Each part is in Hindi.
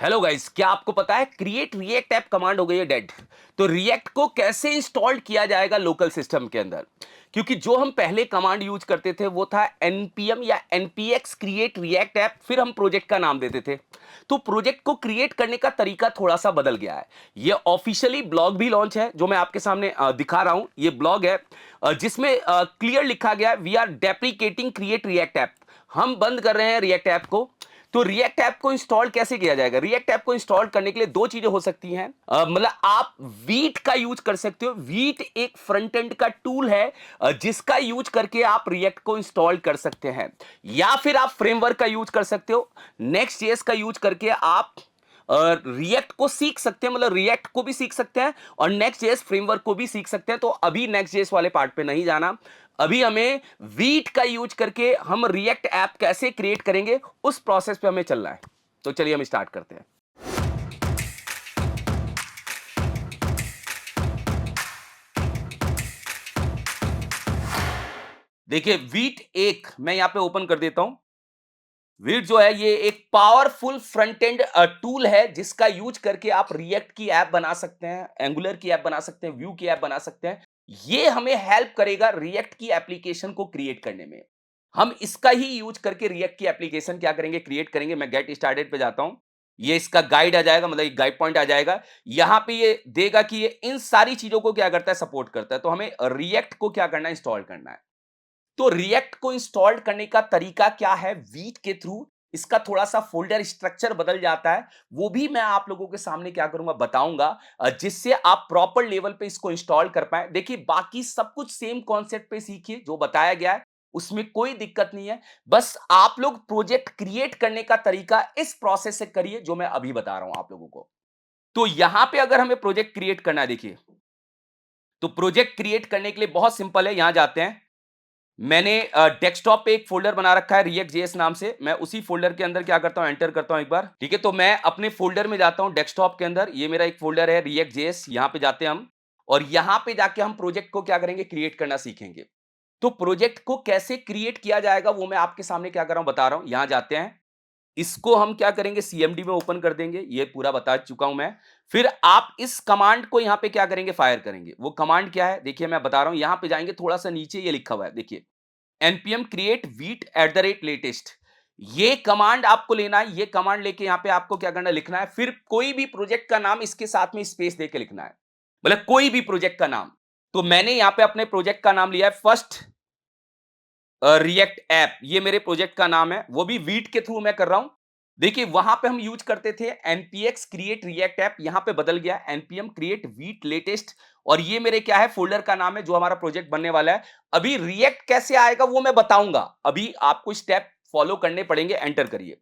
हेलो गाइस, क्या आपको पता है क्रिएट रिएक्ट ऐप कमांड हो गई है डेड। तो रिएक्ट को कैसे इंस्टॉल किया जाएगा लोकल सिस्टम के अंदर? क्योंकि जो हम पहले कमांड यूज करते थे वो था npm या npx क्रिएट रिएक्ट ऐप, फिर हम प्रोजेक्ट का नाम देते थे। तो प्रोजेक्ट को क्रिएट करने का तरीका थोड़ा सा बदल गया है। ये ऑफिशियली ब्लॉग भी लॉन्च है, जो मैं आपके सामने दिखा रहा हूं। ये ब्लॉग है जिसमें क्लियर लिखा गया है we are deprecating create react app. हम बंद कर रहे हैं रिएक्ट ऐप को। तो रिएक्ट ऐप को इंस्टॉल कैसे किया जाएगा? रिएक्ट ऐप को इंस्टॉल करने के लिए दो चीजें हो सकती हैं। मतलब आप वीट का यूज कर सकते हो। वीट एक फ्रंट एंड का टूल है जिसका यूज करके आप रिएक्ट को इंस्टॉल कर सकते हैं, या फिर आप फ्रेमवर्क का यूज कर सकते हो। नेक्स्ट जेएस का यूज करके आप रिएक्ट को सीख सकते हैं, मतलब रिएक्ट को भी सीख सकते हैं और नेक्स्ट जेएस फ्रेमवर्क को भी सीख सकते हैं। तो अभी नेक्स्ट जेएस वाले पार्ट पे नहीं जाना। अभी हमें वीट का यूज करके हम रिएक्ट ऐप कैसे क्रिएट करेंगे उस प्रोसेस पे हमें चलना है। तो चलिए हम स्टार्ट करते हैं। देखिए, वीट एक मैं यहां पे ओपन कर देता हूं। वीट जो है ये एक पावरफुल फ्रंट एंड टूल है जिसका यूज करके आप रिएक्ट की ऐप बना सकते हैं, एंगुलर की ऐप बना सकते हैं, व्यू की ऐप बना सकते हैं। ये हमें हेल्प करेगा रिएक्ट की एप्लीकेशन को क्रिएट करने में। हम इसका ही यूज करके रिएक्ट की एप्लीकेशन क्या करेंगे, क्रिएट करेंगे। मैं गेट स्टार्टेड पे जाता हूं। ये इसका गाइड आ जाएगा, मतलब एक गाइड पॉइंट आ जाएगा। यहां पे ये देगा कि ये इन सारी चीजों को क्या करता है, सपोर्ट करता है। तो हमें रिएक्ट को क्या करना है, इंस्टॉल करना है। तो रिएक्ट को इंस्टॉल करने का तरीका क्या है वीट के थ्रू? इसका थोड़ा सा फोल्डर स्ट्रक्चर बदल जाता है, वो भी मैं आप लोगों के सामने क्या करूंगा, बताऊंगा, जिससे आप प्रॉपर लेवल पे इसको इंस्टॉल कर पाए। देखिए, बाकी सब कुछ सेम कॉन्सेप्ट पे सीखिए जो बताया गया है, उसमें कोई दिक्कत नहीं है। बस आप लोग प्रोजेक्ट क्रिएट करने का तरीका इस प्रोसेस से करिए जो मैं अभी बता रहा हूं आप लोगों को। तो यहां पे अगर हमें प्रोजेक्ट क्रिएट करना है, देखिए, तो प्रोजेक्ट क्रिएट करने के लिए बहुत सिंपल है। यहां जाते हैं। मैंने डेस्कटॉप पे एक फोल्डर बना रखा है रिएक्ट जेएस नाम से। मैं उसी फोल्डर के अंदर क्या करता हूं, एंटर करता हूं एक बार। ठीक है, तो मैं अपने फोल्डर में जाता हूं डेस्कटॉप के अंदर। ये मेरा एक फोल्डर है रिएक्ट जेएस, यहां पे जाते हैं हम। और यहां पे जाके हम प्रोजेक्ट को क्या करेंगे, क्रिएट करना सीखेंगे। तो प्रोजेक्ट को कैसे क्रिएट किया जाएगा वो मैं आपके सामने क्या कर रहा हूं, बता रहा हूं। यहां जाते हैं। इसको हम क्या करेंगे, सीएमडी में ओपन कर देंगे। ये पूरा बता चुका हूं मैं। फिर आप इस कमांड को यहां पे क्या करेंगे, फायर करेंगे। वो कमांड क्या है, देखिए मैं बता रहा हूं। यहां पे जाएंगे, थोड़ा सा नीचे ये लिखा हुआ है, देखिए, npm create wheat at the rate latest। ये कमांड आपको लेना है। ये कमांड लेके यहां पे आपको क्या करना है, लिखना है। फिर कोई भी प्रोजेक्ट का नाम इसके साथ में स्पेस देके लिखना है, मतलब कोई भी प्रोजेक्ट का नाम। तो मैंने यहां पे अपने प्रोजेक्ट का नाम लिया है फर्स्ट रिएक्ट ऐप। ये मेरे प्रोजेक्ट का नाम है, वो भी वीट के थ्रू मैं कर रहा हूं। देखिए, वहां पे हम यूज करते थे npx क्रिएट रिएक्ट ऐप, यहां पे बदल गया npm क्रिएट वीट लेटेस्ट। और ये मेरे क्या है, फोल्डर का नाम है जो हमारा प्रोजेक्ट बनने वाला है। अभी रिएक्ट कैसे आएगा वो मैं बताऊंगा। अभी आपको स्टेप फॉलो करने पड़ेंगे। एंटर करिए।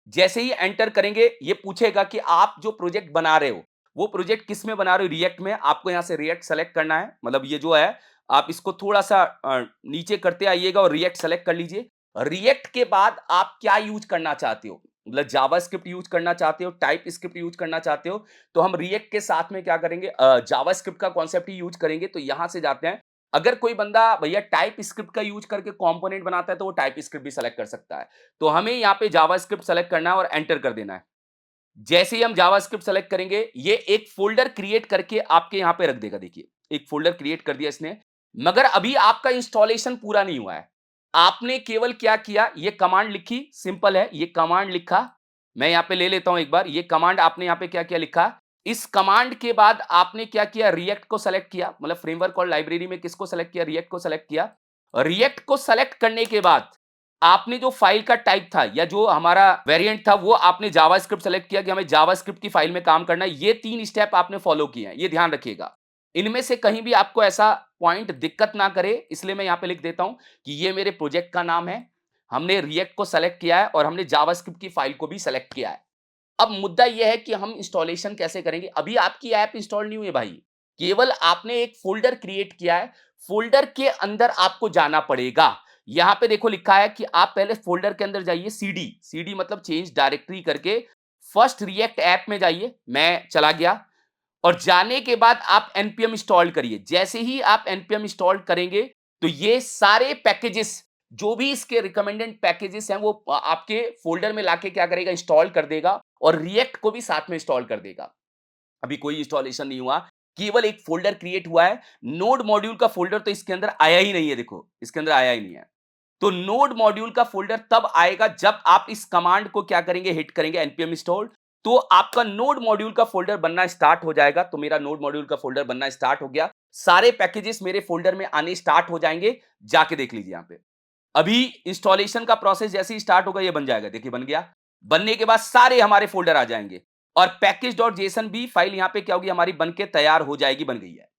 जैसे ही एंटर करेंगे, ये पूछेगा कि आप जो प्रोजेक्ट बना रहे हो वो प्रोजेक्ट किस में बना रहे हो, रिएक्ट में। आपको यहां से रिएक्ट सेलेक्ट करना है, मतलब ये जो है, आप इसको थोड़ा सा नीचे करते आइएगा और रिएक्ट सेलेक्ट कर लीजिए। रिएक्ट के बाद आप क्या यूज करना चाहते हो, मतलब जावास्क्रिप्ट यूज करना चाहते हो, टाइप स्क्रिप्ट यूज करना चाहते हो, तो हम रिएक्ट के साथ में क्या करेंगे, जावास्क्रिप्ट का कॉन्सेप्ट ही यूज करेंगे। तो यहां से जाते हैं। अगर कोई बंदा भैया टाइप स्क्रिप्ट का यूज करके कंपोनेंट बनाता है तो वो टाइप स्क्रिप्ट भी सेलेक्ट कर सकता है। तो हमें यहाँ पे जावास्क्रिप्ट सेलेक्ट करना है और एंटर कर देना है। जैसे ही हम जावास्क्रिप्ट सेलेक्ट करेंगे, ये एक फोल्डर क्रिएट करके आपके यहां पे रख देगा। देखिए, एक फोल्डर क्रिएट कर दिया इसने। मगर अभी आपका इंस्टॉलेशन पूरा नहीं हुआ है। आपने केवल क्या किया, ये कमांड लिखी, सिंपल है। ये कमांड लिखा, मैं यहां पे ले लेता हूं एक बार। ये कमांड आपने यहां पे क्या किया, लिखा। इस कमांड के बाद आपने क्या किया, रिएक्ट को सेलेक्ट किया, मतलब फ्रेमवर्क और लाइब्रेरी में किसको सेलेक्ट किया, रिएक्ट को सेलेक्ट किया। रिएक्ट को सेलेक्ट करने के बाद आपने जो फाइल का टाइप था या जो हमारा वेरिएंट था वो आपने जावास्क्रिप्ट सेलेक्ट किया कि हमें जावास्क्रिप्ट की फाइल में काम करना है। ये 3 स्टेप आपने फॉलो किए हैं, ये ध्यान रखिएगा। इनमें से कहीं भी आपको ऐसा पॉइंट दिक्कत ना करे, इसलिए मैं यहां पे लिख देता हूं कि ये मेरे प्रोजेक्ट का नाम है। हमने रिएक्ट को सेलेक्ट किया है और हमने जावास्क्रिप्ट की फाइल को भी सेलेक्ट किया है। अब मुद्दा यह है कि हम इंस्टॉलेशन कैसे करेंगे। अभी आपकी ऐप इंस्टॉल नहीं हुई है भाई, केवल आपने एक फोल्डर क्रिएट किया है। फोल्डर के अंदर आपको जाना पड़ेगा। यहां पे देखो लिखा है कि आप पहले फोल्डर के अंदर जाइए, सीडी, सीडी मतलब चेंज डायरेक्टरी करके फर्स्ट रिएक्ट ऐप में जाइए। मैं चला गया। और जाने के बाद आप npm इंस्टॉल करिए। जैसे ही आप npm इंस्टॉल करेंगे तो ये सारे पैकेजेस जो भी इसके रिकमेंडेड पैकेजेस हैं वो आपके फोल्डर में लाके क्या करेगा, इंस्टॉल कर देगा और रिएक्ट को भी साथ में इंस्टॉल कर देगा। अभी कोई इंस्टॉलेशन नहीं हुआ, केवल एक फोल्डर क्रिएट हुआ है। नोड मॉड्यूल का फोल्डर तो इसके अंदर आया ही नहीं है, देखो इसके अंदर आया ही नहीं है। तो नोड मॉड्यूल का फोल्डर तब आएगा जब आप इस कमांड को क्या करेंगे, हिट करेंगे npm install, तो आपका नोड मॉड्यूल का फोल्डर बनना स्टार्ट हो जाएगा। तो मेरा नोड मॉड्यूल का फोल्डर बनना स्टार्ट हो गया, सारे पैकेजेस मेरे फोल्डर में आने स्टार्ट हो जाएंगे। जाके देख लीजिए यहां पे, अभी इंस्टॉलेशन का प्रोसेस जैसे ही स्टार्ट होगा ये बन जाएगा। देखिए बन गया। बनने के बाद सारे हमारे फोल्डर आ जाएंगे और package.json भी फाइल यहां पे क्या होगी, हमारी बनके तैयार हो जाएगी, बन गई है।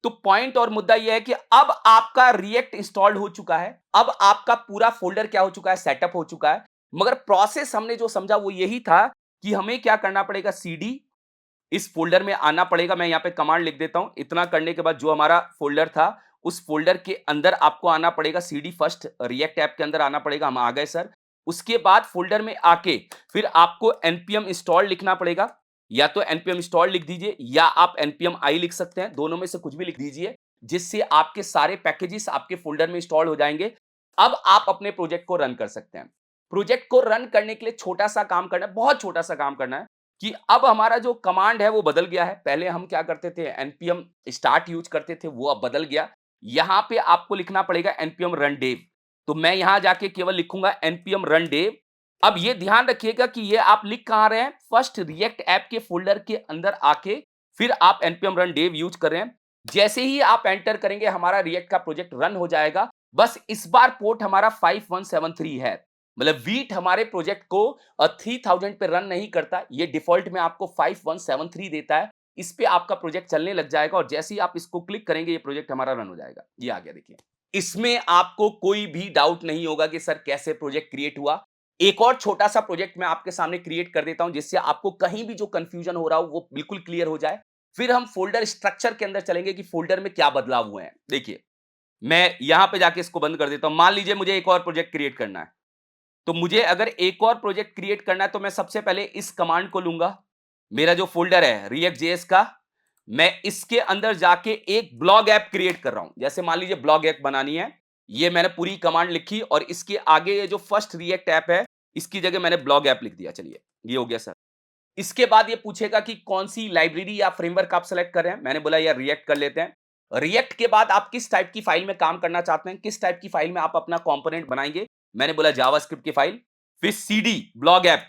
तो पॉइंट और मुद्दा यह है कि अब आपका रिएक्ट इंस्टॉल्ड हो चुका है, अब आपका पूरा फोल्डर क्या हो चुका है, सेटअप हो चुका है। मगर प्रोसेस हमने जो समझा वो यही था कि हमें क्या करना पड़ेगा, सीडी इस फोल्डर में आना पड़ेगा। मैं यहां पे कमांड लिख देता हूं। इतना करने के बाद जो हमारा फोल्डर था उस फोल्डर के अंदर आपको आना पड़ेगा, सीडी फर्स्ट रिएक्ट ऐप के अंदर आना पड़ेगा। हम आ गए सर। उसके बाद फोल्डर में आके फिर आपको npm इंस्टॉल लिखना पड़ेगा। या तो npm इंस्टॉल लिख दीजिए या आप npm i लिख सकते हैं, दोनों में से कुछ भी लिख दीजिए, जिससे आपके सारे पैकेजेस आपके फोल्डर में इंस्टॉल हो जाएंगे। अब आप अपने प्रोजेक्ट को रन कर सकते हैं। प्रोजेक्ट को रन करने के लिए छोटा सा काम करना है, बहुत छोटा सा काम करना है कि अब हमारा जो कमांड है वो बदल गया है। पहले हम क्या करते थे, npm स्टार्ट यूज करते थे, वो अब बदल गया। यहां पे आपको लिखना पड़ेगा npm run dev। तो मैं यहां जाके केवल लिखूंगा npm run dev। अब ये ध्यान रखिएगा कि ये आप लिख कहां रहे हैं, फर्स्ट रिएक्ट ऐप के फोल्डर के अंदर आके फिर आप npm run dev यूज कर रहे हैं। जैसे ही आप एंटर करेंगे हमारा रिएक्ट का प्रोजेक्ट रन हो जाएगा। बस इस बार पोर्ट हमारा 5173 है, मतलब वीट हमारे प्रोजेक्ट को 3000 पे रन नहीं करता, ये डिफॉल्ट में आपको 5173 देता है। इस पे आपका प्रोजेक्ट चलने लग जाएगा और जैसे ही आप इसको क्लिक करेंगे ये प्रोजेक्ट हमारा रन हो जाएगा। ये आ गया, देखिए। इसमें आपको कोई भी डाउट नहीं होगा कि सर कैसे प्रोजेक्ट क्रिएट हुआ। एक और छोटा सा प्रोजेक्ट मैं आपके सामने क्रिएट कर देता हूं जिससे आपको कहीं भी जो कंफ्यूजन हो रहा हो वो बिल्कुल क्लियर हो जाए। फिर हम फोल्डर स्ट्रक्चर के अंदर चलेंगे कि फोल्डर में क्या बदलाव हुए हैं। देखिए, मैं यहां पे जाके इसको बंद कर देता हूं। मान लीजिए मुझे एक और प्रोजेक्ट क्रिएट करना है, तो मुझे अगर एक और प्रोजेक्ट क्रिएट करना है तो मैं सबसे पहले इस कमांड को लूंगा। मेरा जो फोल्डर है react.js का, मैं इसके अंदर जाके एक ब्लॉग ऐप क्रिएट कर रहा हूं। जैसे मान लीजिए ब्लॉग ऐप बनानी है, ये मैंने पूरी कमांड लिखी और इसके आगे ये जो फर्स्ट रिएक्ट ऐप है इसकी जगह मैंने ब्लॉग ऐप लिख दिया। चलिए, ये हो गया सर। इसके बाद ये पूछेगा कि कौन सी लाइब्रेरी या फ्रेमवर्क आप सेलेक्ट कर रहे हैं। मैंने बोला यार रिएक्ट कर लेते हैं। रिएक्ट के बाद आप किस टाइप की फाइल में काम करना चाहते हैं, किस टाइप की फाइल में आप अपना कंपोनेंट बनाएंगे। मैंने बोला जावास्क्रिप्ट की फाइल। फिर सीडी ब्लॉग ऐप,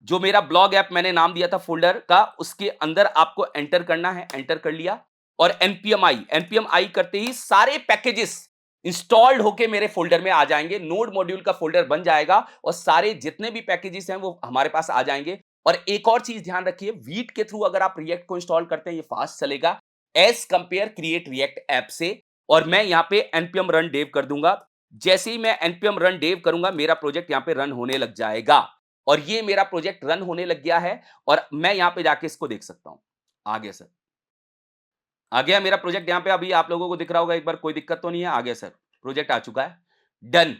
जो मेरा ब्लॉग ऐप मैंने नाम दिया था फोल्डर का, उसके अंदर आपको एंटर करना है। एंटर कर लिया और npm i करते ही सारे पैकेजेस इंस्टॉल्ड होके मेरे फोल्डर में आ जाएंगे। नोड मॉड्यूल का फोल्डर बन जाएगा और सारे जितने भी पैकेजेस हैं वो हमारे पास आ जाएंगे। और एक और चीज ध्यान रखिए, वीट के थ्रू अगर आप रिएक्ट को इंस्टॉल करते हैं ये फास्ट चलेगा as compare create react app से। और मैं यहां पे npm run dev कर दूंगा। जैसे ही मैं npm run dev करूंगा मेरा प्रोजेक्ट यहां पे रन होने लग जाएगा। और ये मेरा प्रोजेक्ट रन होने लग गया है और मैं यहां पे जाके इसको देख सकता हूं। आ गया सर, आ गया मेरा प्रोजेक्ट। यहां पे अभी आप लोगों को दिख रहा होगा एक बार, कोई दिक्कत तो नहीं है। आ गया सर, प्रोजेक्ट आ चुका है। डन।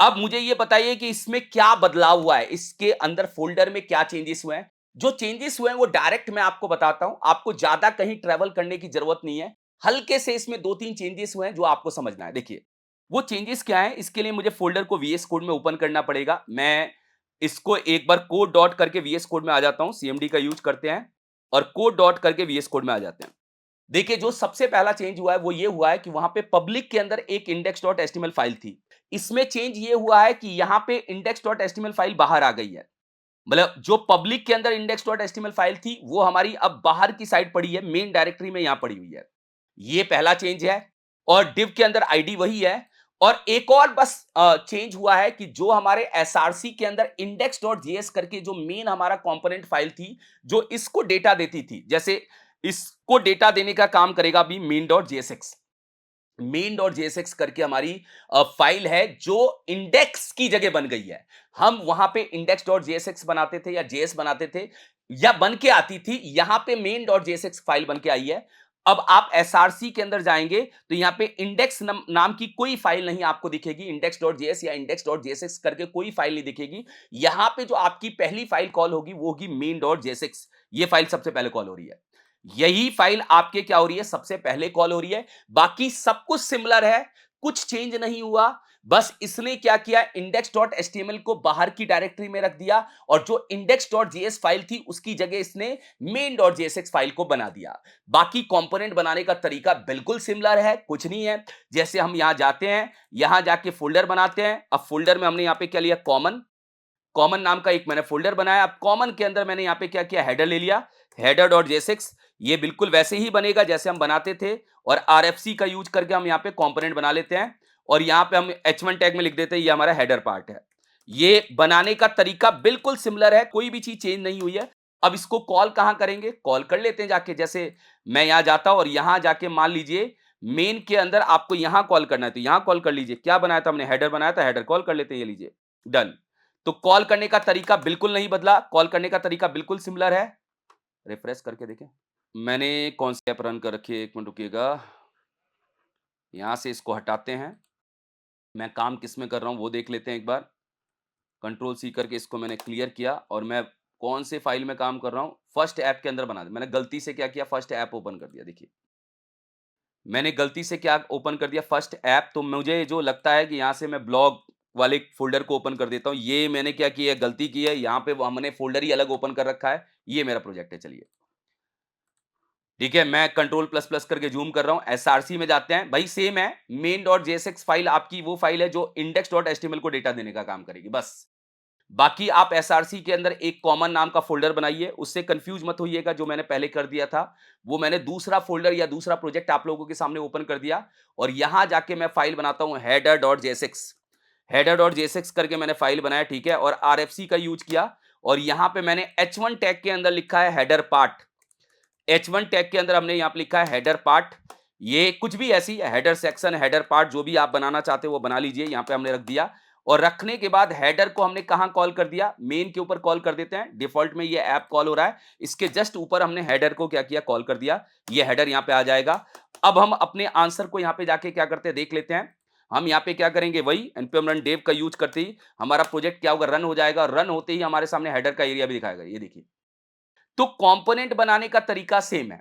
अब मुझे ये बताइए कि इसमें क्या बदलाव हुआ है, इसके अंदर फोल्डर में क्या चेंजेस हुए हैं। जो चेंजेस हुए हैं वो डायरेक्ट मैं आपको बताता हूं, आपको ज्यादा कहीं ट्रेवल करने की जरूरत नहीं है। हल्के से इसमें 2-3 चेंजेस हुए हैं जो आपको समझना है। देखिए, वो चेंजेस क्या है, इसके लिए मुझे फोल्डर को VS कोड में ओपन करना पड़ेगा। मैं इसको एक बार कोड डॉट करके VS कोड में आ जाता हूं, CMD का यूज करते हैं और कोड डॉट करके VS कोड में आ जाते हैं। देखिए, जो सबसे पहला चेंज हुआ है वो ये हुआ है कि वहां पे पब्लिक के अंदर एक index.html फाइल थी। इसमें चेंज ये हुआ है कि यहां पे index.html फाइल बाहर आ गई है। मतलब जो पब्लिक के अंदर index.html फाइल थी वो हमारी अब बाहर की साइड पड़ी है, मेन डायरेक्टरी में यहां पड़ी हुई है। ये पहला चेंज है। और div के अंदर आईडी वही है। और एक और बस चेंज हुआ है कि जो हमारे एसआरसी के अंदर index.js करके जो मेन हमारा कंपोनेंट फाइल थी, जो इसको डेटा देती थी, जैसे इसको डेटा देने का काम करेगा अभी main.jsx। main.jsx करके हमारी फाइल है जो इंडेक्स की जगह बन गई है। हम वहां पे index.jsx बनाते थे या js बनाते थे या बन के आती थी, यहां पे main.jsx फाइल बन के आई है। अब आप एसआरसी के अंदर जाएंगे तो यहां पे इंडेक्स नाम की कोई फाइल नहीं आपको दिखेगी। index.js या index.jsx करके कोई फाइल नहीं दिखेगी। यहां पे जो आपकी पहली फाइल कॉल होगी वो होगी main.jsx। ये फाइल सबसे पहले कॉल हो रही है। यही फाइल आपके क्या हो रही है, सबसे पहले कॉल हो रही है। बाकी सब कुछ सिमिलर है, कुछ चेंज नहीं हुआ। बस इसने क्या किया, index.html को बाहर की डायरेक्टरी में रख दिया और जो index.js फाइल थी उसकी जगह इसने main.jsx फाइल को बना दिया। बाकी कंपोनेंट बनाने का तरीका बिल्कुल सिमिलर है, कुछ नहीं है। जैसे हम यहां जाते हैं, यहां जाके फोल्डर बनाते हैं। अब फोल्डर में हमने यहां पे क्या लिया, कॉमन। कॉमन नाम का एक मैंने फोल्डर बनाया। अब कॉमन के अंदर मैंने यहां पे क्या किया, हेडर ले लिया, header.jsx। ये बिल्कुल वैसे ही बनेगा जैसे हम बनाते थे और RFC का यूज करके हम यहां पे कंपोनेंट बना लेते हैं और यहां पे हम H1 टैग में लिख देते हैं ये हमारा हेडर पार्ट है। ये बनाने का तरीका बिल्कुल सिमिलर है, कोई भी चीज चेंज नहीं हुई है। अब इसको कॉल कहां करेंगे, कॉल कर लेते हैं जाके। जैसे मैं यहां जाता हूं और यहां जाके मान लीजिए मेन के अंदर आपको यहां कॉल करना है तो यहां कॉल कर लीजिए। क्या बनाया था हमने, हेडर बनाया था, हेडर कॉल कर लेते हैं, ये लीजिए, डन। तो कॉल करने का तरीका बिल्कुल नहीं बदला, कॉल करने का तरीका बिल्कुल सिमिलर है। रिफ्रेश करके देखें। मैंने कौन सी ऐप रन कर रखी है, एक मिनट रुकिएगा। यहां से इसको हटाते हैं। मैं काम किस में कर रहा हूं वो देख लेते हैं एक बार। कंट्रोल सी करके इसको मैंने क्लियर किया और मैं कौन से फाइल में काम कर रहा हूं, फर्स्ट ऐप के अंदर बना दिया। मैंने गलती से क्या किया, फर्स्ट ऐप ओपन कर दिया। देखिए मैंने गलती से क्या ओपन कर दिया, फर्स्ट ऐप। तो मुझे जो लगता है कि यहां से मैं ब्लॉग वाले फोल्डर को ओपन कर देता हूं। ये मैंने क्या किया, गलती की है। यहां पे वो हमने फोल्डर ही अलग ओपन कर रखा है। ये मेरा प्रोजेक्ट है, चलिए ठीक है। मैं कंट्रोल प्लस प्लस करके जूम कर रहा हूं। एसआरसी में जाते हैं, भाई सेम है। main.jsx फाइल आपकी वो फाइल है जो index.html को डेटा देने का काम करेगी, बस। बाकी आप एसआरसी के अंदर एक कॉमन नाम का फोल्डर बनाइए। उससे कंफ्यूज मत होइएगा, जो मैंने पहले कर दिया था वो मैंने दूसरा फोल्डर या दूसरा प्रोजेक्ट आप लोगों के सामने ओपन कर दिया और यहां जाके मैं फाइल बनाता हूं header.jsx। header.jsx करके मैंने फाइल बनाया, ठीक है, और आरएफसी का यूज किया और यहां पे मैंने H1 टैग के अंदर लिखा है हेडर पार्ट। H1 टैग के अंदर हमने यहां पे लिखा है हेडर पार्ट। ये कुछ भी ऐसी हेडर सेक्शन, हेडर पार्ट जो भी आप बनाना चाहते हो वो बना लीजिए। यहां पे हमने रख दिया और रखने के बाद हेडर को हमने कहां कॉल कर दिया, मेन के ऊपर कॉल कर देते हैं। डिफॉल्ट में ये ऐप कॉल हो रहा है, इसके जस्ट ऊपर हमने हेडर को क्या किया, कॉल कर दिया। ये हेडर यहां पे आ जाएगा। अब हम अपने आंसर को यहां पे जाके क्या करते हैं देख लेते हैं। हम यहां पे क्या करेंगे, वही npm run dev का यूज करते ही हमारा प्रोजेक्ट क्या होगा, रन हो जाएगा। रन होते ही हमारे सामने हेडर का एरिया भी दिखाएगा, ये देखिए। तो कंपोनेंट बनाने का तरीका सेम है।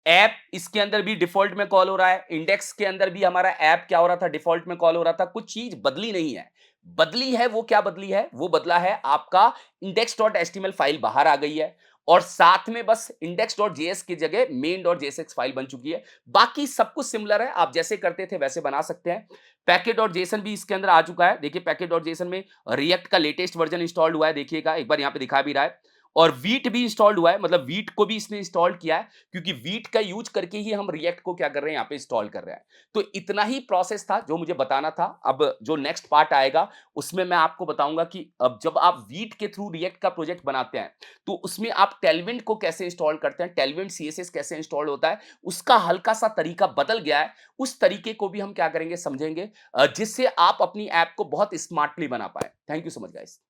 ऐप इसके अंदर भी डिफॉल्ट में कॉल हो रहा है, इंडेक्स के अंदर भी हमारा ऐप क्या हो रहा था, डिफॉल्ट में कॉल हो रहा था। कुछ चीज बदली नहीं है। बदली है वो क्या बदली है, वो बदला है आपका index.html फाइल बाहर आ गई है और साथ में बस index.js की जगह main.jsx फाइल बन चुकी है। बाकी सब कुछ सिमिलर है, आप जैसे करते थे वैसे बना सकते हैं। पैकेट.json भी इसके अंदर आ चुका है। देखिए पैकेट.json में रिएक्ट का लेटेस्ट वर्जन इंस्टॉल्ड हुआ है, देखिएगा एक बार यहां पे दिखा भी रहा है। और वीट भी इंस्टॉल्ड हुआ है, मतलब वीट को भी इसने इंस्टॉल किया है क्योंकि वीट का यूज करके ही हम रिएक्ट को क्या कर रहे हैं, यहाँ पे इंस्टॉल कर रहे हैं। तो इतना ही प्रोसेस था जो मुझे बताना था। अब जो नेक्स्ट पार्ट आएगा उसमें मैं आपको बताऊंगा कि अब जब आप वीट के थ्रू रिएक्ट का प्रोजेक्ट बनाते हैं तो उसमें आप टेलविंड को कैसे इंस्टॉल करते हैं, टेलविंड सीएसएस कैसे इंस्टॉल होता है, उसका हल्का सा तरीका बदल गया है। उस तरीके को भी हम क्या करेंगे, समझेंगे, जिससे आप अपनी ऐप को बहुत स्मार्टली बना पाए। Thank you so much guys.